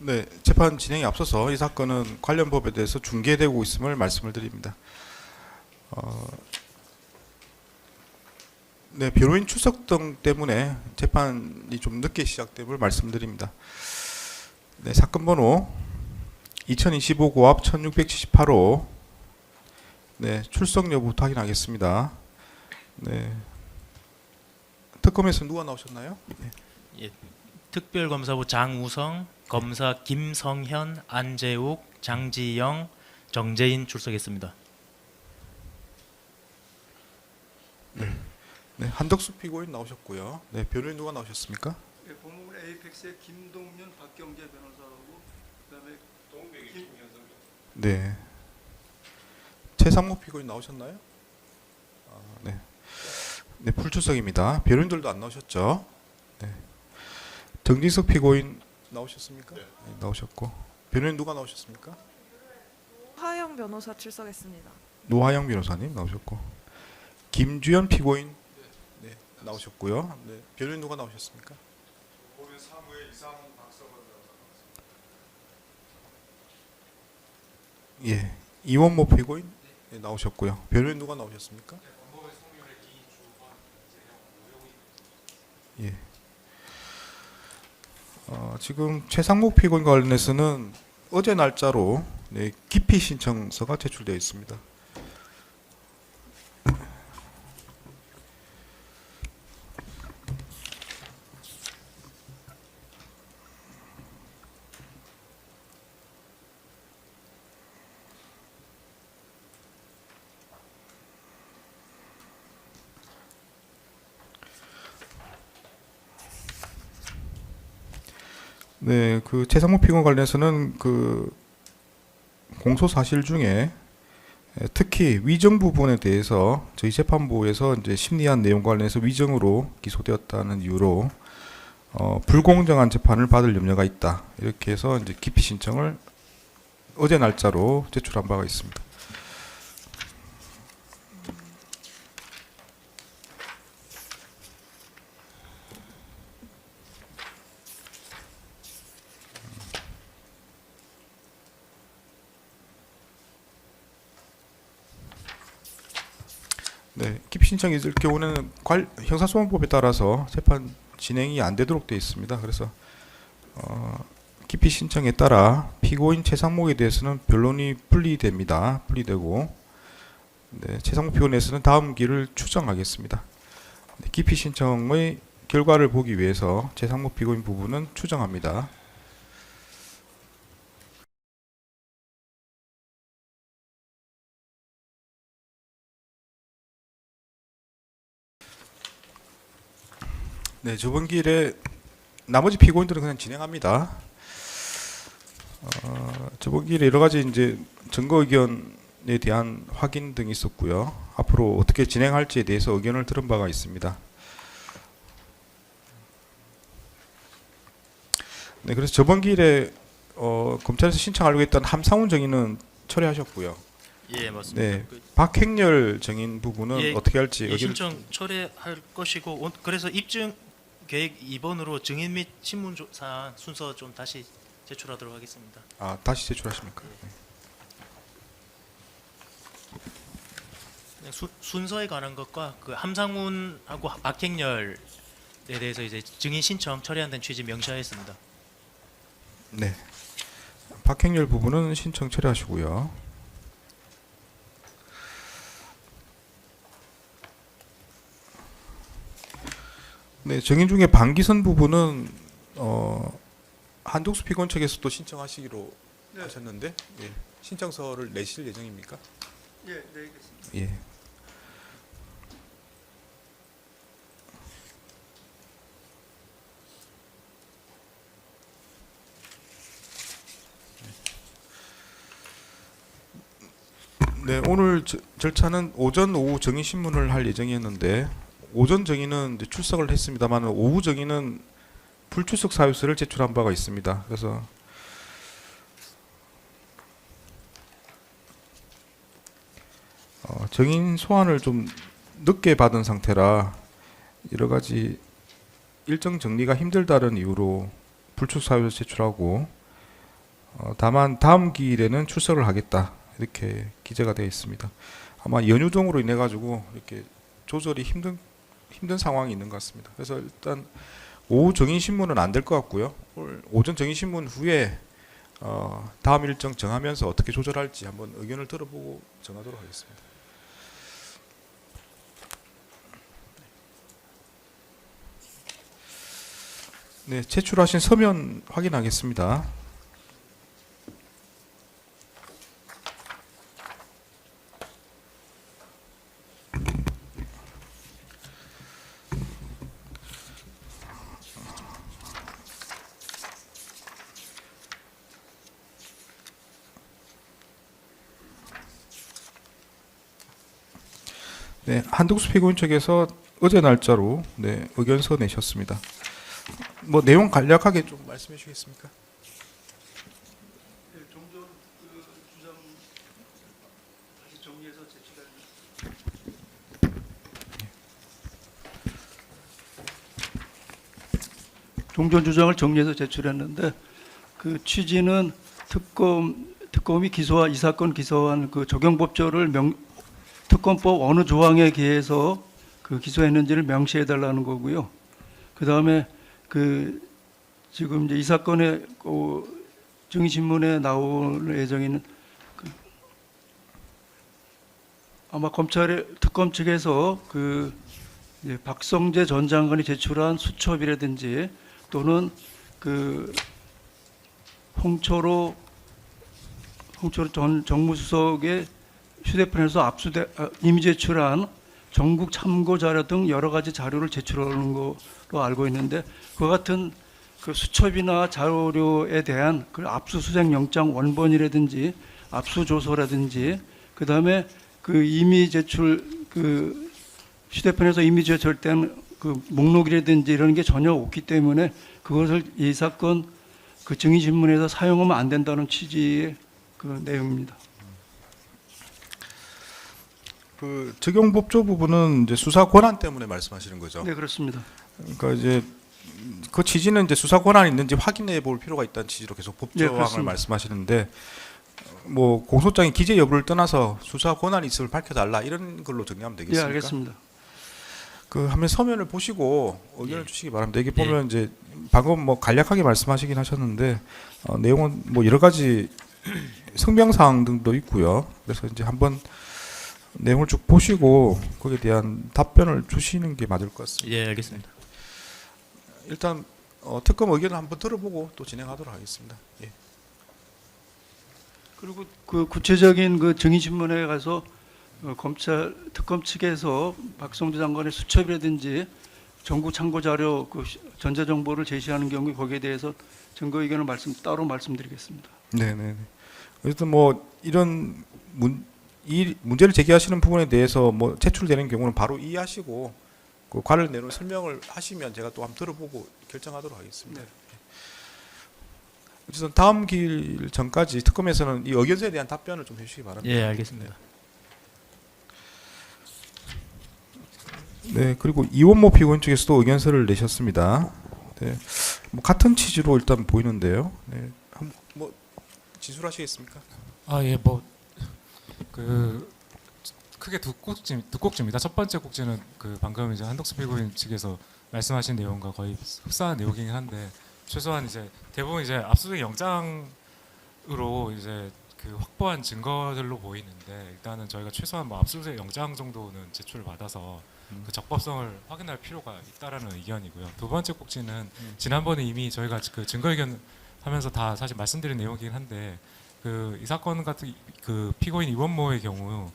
네, 재판 진행에 앞서서 이 사건은 관련 법에 대해서 중개되고 있음을 말씀을 드립니다. 어, 네, 변호인 출석 등 때문에 재판이 좀 늦게 시작됨을 말씀드립니다. 네, 사건 번호 2025 고압 1678호. 네, 출석 여부부터 확인하겠습니다. 네, 특검에서 누가 나오셨나요? 네. 예, 특별검사부 장우성, 검사 김성현, 안재욱, 장지영, 정재인 출석했습니다. 네, 한덕수 피고인 나오셨고요. 네, 변호인 누가 나오셨습니까? 예, 법무부 에이펙스의 김동면, 박경재 변호사하고 그다음에 동백이 김현성. 네. 최상목 피고인 나오셨나요? 네. 네, 풀출석입니다. 변호인들도 안 나오셨죠? 네. 정진석 피고인 나오셨습니까? 네. 네, 나오셨고. 변호인 누가 나오셨습니까? 하영 변호사 출석했습니다. 노하영 변호사님 나오셨고. 김주현 피고인 네, 나오셨고요. 네. 변호인 누가 나오셨습니까? 법원 사무의 이상 박서건 변호사. 예. 이원모 피고인 네, 나오셨고요. 변호인 누가 나오셨습니까? 법무부의 성률의 이주환 재영 노영희. 예. 지금 최상목 피고인 관련해서는 어제 날짜로 네, 기피 신청서가 제출되어 있습니다. 네, 그 최상목 피고인 관련해서는 그 공소 사실 중에 특히 위정 부분에 대해서 저희 재판부에서 이제 심리한 내용 관련해서 위정으로 기소되었다는 이유로 불공정한 재판을 받을 염려가 있다. 이렇게 해서 이제 기피 신청을 어제 날짜로 제출한 바가 있습니다. 네, 기피 신청이 있을 경우는 형사소송법에 따라서 재판 진행이 안 되도록 되어 있습니다. 그래서 기피 신청에 따라 피고인 최상목에 대해서는 변론이 분리됩니다. 분리되고 네, 최상목 피고인에서는 다음 기를 추정하겠습니다. 네, 기피 신청의 결과를 보기 위해서 최상목 피고인 부분은 추정합니다. 네, 저번 기일에 나머지 피고인들은 그냥 진행합니다. 저번 기일에 여러 가지 이제 증거 의견에 대한 확인 등이 있었고요. 앞으로 어떻게 진행할지에 대해서 의견을 들은 바가 있습니다. 네, 그래서 저번 기일에 검찰에서 신청하려고 했던 함상훈 정인은 철회하셨고요. 예, 맞습니다. 네, 박행렬 정인 부분은 예, 어떻게 할지 예, 의견을 신청 철회할 것이고 그래서 입증 계획 2번으로 증인 및 신문 사안 순서 좀 다시 제출하도록 하겠습니다. 다시 제출하십니까? 그냥 순서에 관한 것과 그 함상훈하고 박행렬에 대해서 이제 증인 신청 철회한다는 취지 명시하였습니다. 네, 박행렬 부분은 신청 철회하시고요. 네, 정인 중에 방기선 부분은 한독수 피고인 측에서도 신청하시기로 네. 하셨는데 예, 신청서를 내실 예정입니까? 예, 네, 알겠습니다. 예. 네, 오늘 절차는 오전 오후 정인 신문을 할 예정이었는데 오전 정인은 이제 출석을 했습니다만 오후 정인은 불출석 사유서를 제출한 바가 있습니다. 그래서 정인 소환을 좀 늦게 받은 상태라 여러 가지 일정 정리가 힘들다는 이유로 불출석 사유서 제출하고 다만 다음 기일에는 출석을 하겠다 이렇게 기재가 되어 있습니다. 아마 연휴 등으로 인해 가지고 이렇게 조절이 힘든 상황이 있는 것 같습니다. 그래서 일단 오후 정인 신문은 안 될 것 같고요. 오늘 오전 정인 신문 후에 다음 일정 정하면서 어떻게 조절할지 한번 의견을 들어보고 정하도록 하겠습니다. 네, 제출하신 서면 확인하겠습니다. 네, 한덕수 피고인 측에서 어제 날짜로 의견서 내셨습니다. 뭐 내용 간략하게 좀 말씀해 주시겠습니까? 네, 종전 주장 다시 정리해서 제출하는. 종전 주장을 정리해서 제출했는데 그 취지는 특검이 기소와 이 사건 기소한 그 적용법조를 특검법 어느 조항에 기해서 그 기소했는지를 명시해 달라는 거고요. 그 다음에 그 지금 이제 이 사건의 증인신문에 나올 예정인 아마 특검 측에서 그 이제 박성재 전 장관이 제출한 수첩이라든지 또는 그 홍철호 전 정무수석의 휴대폰에서 이미 제출한 전국 참고 자료 등 여러 가지 자료를 제출하는 거로 알고 있는데 그와 같은 그 수첩이나 자료에 대한 그 압수수색 영장 원본이라든지 압수조서라든지 그 다음에 그 이미 제출 그 휴대폰에서 이미 제출된 그 목록이라든지 이런 게 전혀 없기 때문에 그것을 이 사건 그 증인신문에서 사용하면 안 된다는 취지의 그 내용입니다. 그 적용법조 부분은 이제 수사 권한 때문에 말씀하시는 거죠? 네, 그렇습니다. 그러니까 이제 그 취지는 이제 수사 권한이 있는지 확인해 볼 필요가 있다는 취지로 계속 법조항을 그렇습니다. 말씀하시는데 뭐 공소장의 기재 여부를 떠나서 수사 권한이 있음을 밝혀달라 이런 걸로 정리하면 예, 되겠습니까? 알겠습니다. 그 한번 서면을 보시고 의견을 예. 주시기 바랍니다. 이게 보면 이제 방금 뭐 간략하게 말씀하시긴 하셨는데 내용은 뭐 여러 가지 성명사항 등도 있고요. 그래서 이제 한번 내용을 쭉 보시고 거기에 대한 답변을 주시는 게 맞을 것 같습니다. 예, 알겠습니다. 일단 특검 의견을 한번 들어보고 또 진행하도록 하겠습니다. 예. 그리고 그 구체적인 그 증인신문에 가서 검찰 특검 측에서 박성재 장관의 수첩이라든지 전국 참고 자료 그 전자 정보를 제시하는 경우 거기에 대해서 증거 의견을 따로 말씀드리겠습니다. 네네. 어쨌든 뭐 이런 이 문제를 제기하시는 부분에 대해서 뭐 제출되는 경우는 바로 이해하시고 그 관련 내용 설명을 하시면 제가 또 한번 들어보고 결정하도록 하겠습니다. 네. 어쨌든 다음 기일 전까지 특검에서는 이 의견서에 대한 답변을 좀 해주시기 바랍니다. 예, 알겠습니다. 네, 그리고 이원모 피고인 측에서도 의견서를 내셨습니다. 네, 뭐 같은 취지로 일단 보이는데요. 네, 뭐 진술하시겠습니까? 예, 뭐 그 크게 두 꼭지입니다. 첫 번째 꼭지는 그 방금 이제 한덕수 피고인 측에서 말씀하신 내용과 거의 흡사한 내용이긴 한데 최소한 이제 대부분 이제 압수수색 영장으로 이제 그 확보한 증거들로 보이는데 일단은 저희가 최소한 뭐 압수수색 영장 정도는 제출을 받아서 그 적법성을 확인할 필요가 있다라는 의견이고요. 두 번째 꼭지는 지난번에 이미 저희가 그 증거 의견 하면서 다 사실 말씀드린 내용이긴 한데 그 이 사건 같은 그 피고인 이원모의 경우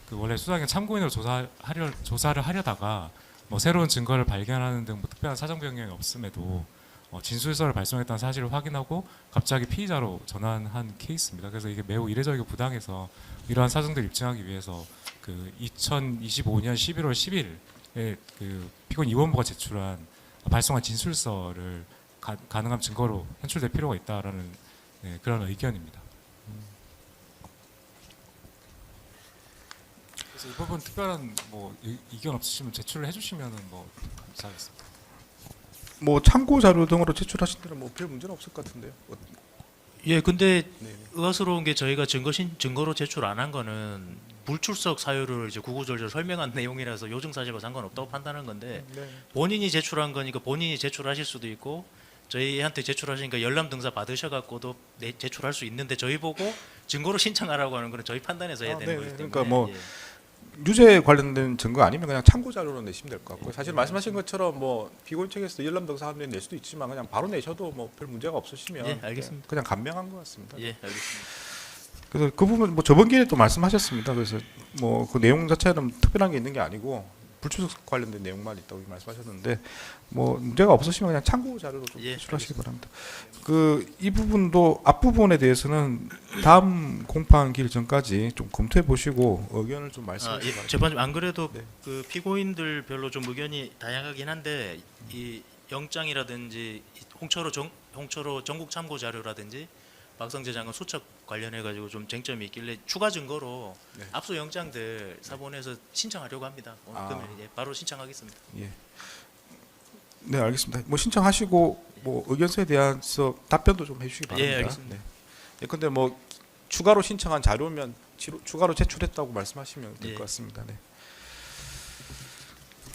그 원래 수사기관 참고인으로 조사를 하려다가 뭐 새로운 증거를 발견하는 등 뭐 특별한 사정 변경이 없음에도 진술서를 발송했다는 사실을 확인하고 갑자기 피의자로 전환한 케이스입니다. 그래서 이게 매우 이례적이고 부당해서 이러한 사정들을 입증하기 위해서 그 2025년 11월 10일에 그 피고인 이원모가 제출한 발송한 진술서를 가능한 증거로 현출될 필요가 있다라는 그런 의견입니다. 그래서 이 부분 특별한 뭐 의견 없으시면 제출을 해주시면은 뭐 감사하겠습니다. 뭐 참고 자료 등으로 제출하신 데는 뭐 별 문제는 없을 것 같은데요. 예, 근데 네. 의아스러운 게 저희가 증거로 제출 안 한 거는 불출석 사유를 이제 구구절절 설명한 내용이라서 요증 사실과 상관없다고 판단한 건데 네. 본인이 제출한 거니까 본인이 제출하실 수도 있고 저희한테 제출하시니까 열람 등사 받으셔갖고도 제출할 수 있는데 저희 보고 증거로 신청하라고 하는 거는 저희 판단해서 해야 아, 되는 네, 거기 때문에 그러니까 뭐 예. 유죄에 관련된 증거 아니면 그냥 참고 자료로 내시면 될 것 같고요. 사실 말씀하신 것처럼 뭐 피고인 측에서 열람 등사하면 낼 수도 있지만 그냥 바로 내셔도 뭐 별 문제가 없으시면 예, 알겠습니다. 그냥 간명한 것 같습니다. 예, 알겠습니다. 그래서 그 부분 뭐 저번 기회에 또 말씀하셨습니다. 그래서 뭐 그 내용 자체는 특별한 게 있는 게 아니고 불출석 관련된 내용만 있다고 말씀하셨는데 뭐 문제가 없으시면 그냥 참고 자료로 좀 예, 제출하시기 바랍니다. 그 이 부분도 앞부분에 대해서는 다음 공판 기일 전까지 좀 검토해 보시고 의견을 좀 말씀해 주시기 바랍니다. 재판장 안 그래도 네. 그 피고인들 별로 좀 의견이 다양하긴 한데 이 영장이라든지 홍철호 전국 참고 자료라든지 박성재 장관 수첩 관련해 가지고 좀 쟁점이 있길래 추가 증거로 네. 압수 영장들 사본에서 신청하려고 합니다. 오늘 아. 금요일 바로 신청하겠습니다. 예. 네, 알겠습니다. 뭐 신청하시고 뭐 의견서에 대해서 답변도 좀 해주시기 바랍니다. 예, 알겠습니다. 네. 예컨대 뭐 추가로 신청한 자료면 추가로 제출했다고 말씀하시면 될 것 예. 같습니다. 네.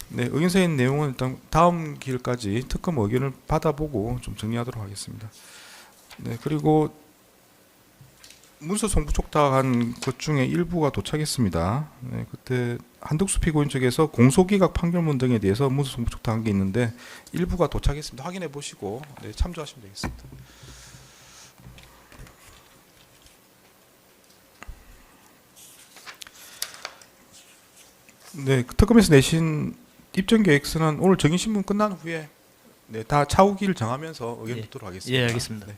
네, 의견서의 내용은 일단 다음 기일까지 특검 의견을 받아보고 좀 정리하도록 하겠습니다. 네, 그리고 문서 송부 촉탁한 것 중에 일부가 도착했습니다. 네, 그때 한덕수 피고인 측에서 공소기각 판결문 등에 대해서 문서 송부 촉탁한 게 있는데 일부가 도착했습니다. 확인해 보시고 네, 참조하시면 되겠습니다. 네, 특검에서 내신 입증 계획서는 오늘 정인신문 끝난 후에 네, 다 차후기를 정하면서 의견 예. 듣도록 하겠습니다. 예, 알겠습니다. 네.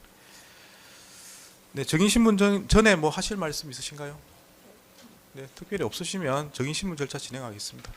네, 정인신문 전에 뭐 하실 말씀 있으신가요? 네, 특별히 없으시면 정인신문 절차 진행하겠습니다.